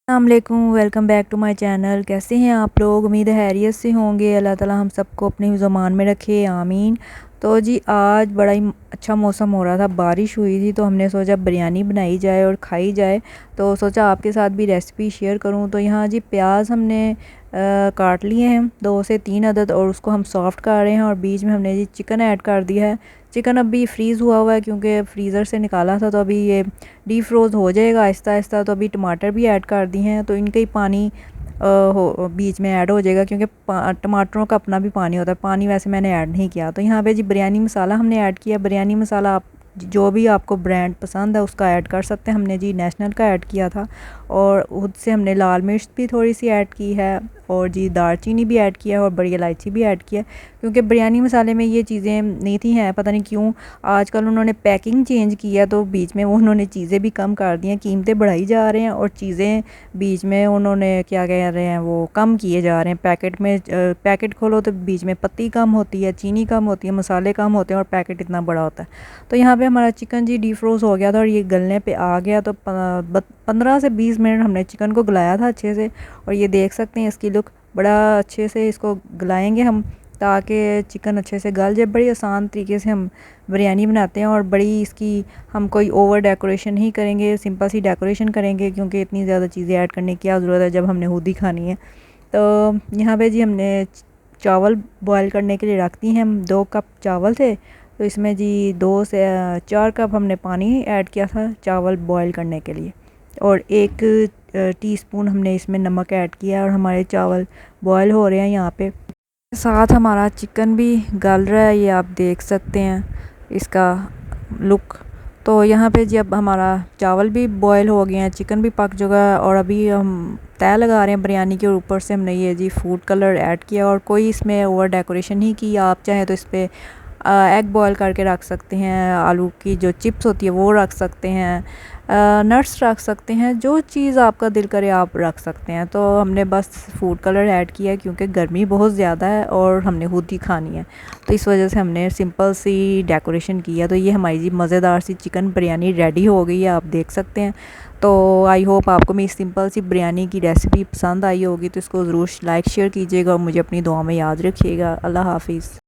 अस्सलामुअलैकुम, welcome back to my channel. कैसे हैं आप लोग? उम्मीद है खैरियत से होंगे। अल्लाह ताला हम सबको अपने ज़ुबान में रखे, आमीन। तो जी आज बड़ा ही अच्छा मौसम हो रहा था, बारिश हुई थी, तो हमने सोचा बिरयानी बनाई जाए और खाई जाए। तो सोचा आपके साथ भी रेसिपी शेयर करूं। तो यहाँ जी प्याज हमने काट लिए हैं 2 से 3 अदद, और उसको हम सॉफ़्ट कर रहे हैं। और बीच में हमने जी चिकन ऐड कर दिया है। चिकन अभी फ्रीज़ हुआ हुआ है क्योंकि फ्रीज़र से निकाला था, तो अभी ये डी फ्रोज़ हो जाएगा आहिस्ता आहिस्ता। तो अभी टमाटर भी ऐड कर दिए हैं, तो इनका ही पानी हो बीच में ऐड हो जाएगा, क्योंकि टमाटरों का अपना भी पानी होता है। पानी वैसे मैंने ऐड नहीं किया। तो यहाँ पे जी बिरयानी मसाला हमने ऐड किया। बिरयानी मसाला आप जो भी आपको ब्रांड पसंद है उसका ऐड कर सकते हैं। हमने जी नेशनल का ऐड किया था, और उससे हमने लाल मिर्च भी थोड़ी सी ऐड की है, और जी दालचीनी भी ऐड किया है, और बड़ी इलायची भी ऐड किया है। क्योंकि बिरयानी मसाले में ये चीज़ें नहीं थी हैं, पता नहीं क्यों आजकल उन्होंने पैकिंग चेंज की है, तो बीच में वो उन्होंने चीज़ें भी कम कर दी हैं। कीमतें बढ़ाई जा रहे हैं और चीज़ें बीच में उन्होंने क्या कह रहे हैं वो कम किए जा रहे हैं। पैकेट में पैकेट खोलो तो बीच में पत्ती कम होती है, चीनी कम होती है, मसाले कम होते हैं, और पैकेट इतना बड़ा होता है। तो यहाँ पे हमारा चिकन जी डीफ्रोज हो गया था, और ये गलने पे आ गया। तो 15 से 20 मिनट हमने चिकन को गलाया था अच्छे से। और ये देख सकते हैं इसकी लुक, बड़ा अच्छे से इसको गलाएंगे हम, ताकि चिकन अच्छे से गल जाए। बड़ी आसान तरीके से हम बिरयानी बनाते हैं, और बड़ी इसकी हम कोई ओवर डेकोरेशन नहीं करेंगे, सिंपल सी डेकोरेशन करेंगे, क्योंकि इतनी ज़्यादा चीज़ें ऐड करने की क्या ज़रूरत है जब हमने खुद ही खानी है। तो यहाँ पे जी हमने चावल बॉयल करने के लिए रख दी हैं। हम 2 कप चावल थे, तो इसमें जी 2 से 4 कप हमने पानी ऐड किया था चावल बॉयल करने के लिए, और 1 टीस्पून हमने इसमें नमक ऐड किया। और हमारे चावल बॉयल हो रहे हैं यहाँ पे, साथ हमारा चिकन भी गल रहा है। ये आप देख सकते हैं इसका लुक। तो यहाँ पे जब हमारा चावल भी बॉयल हो गए हैं, चिकन भी पक चुका है, और अभी हम तय लगा रहे हैं बिरयानी के। और ऊपर से हमने ये जी फूड कलर ऐड किया, और कोई इसमें ओवर डेकोरेशन नहीं की। आप चाहें तो इस पर एग बॉयल करके रख सकते हैं, आलू की जो चिप्स होती है वो रख सकते हैं, नट्स रख सकते हैं, जो चीज़ आपका दिल करे आप रख सकते हैं। तो हमने बस फूड कलर ऐड किया है, क्योंकि गर्मी बहुत ज़्यादा है और हमने खुद ही खानी है, तो इस वजह से हमने सिंपल सी डेकोरेशन किया। तो ये हमारी जी मज़ेदार सी चिकन बिरयानी रेडी हो गई है, आप देख सकते हैं। तो आई होप आपको मेरी सिंपल सी बिरयानी की रेसिपी पसंद आई होगी। तो इसको ज़रूर लाइक शेयर कीजिएगा, और मुझे अपनी दुआ में याद रखिएगा। अल्लाह हाफिज़।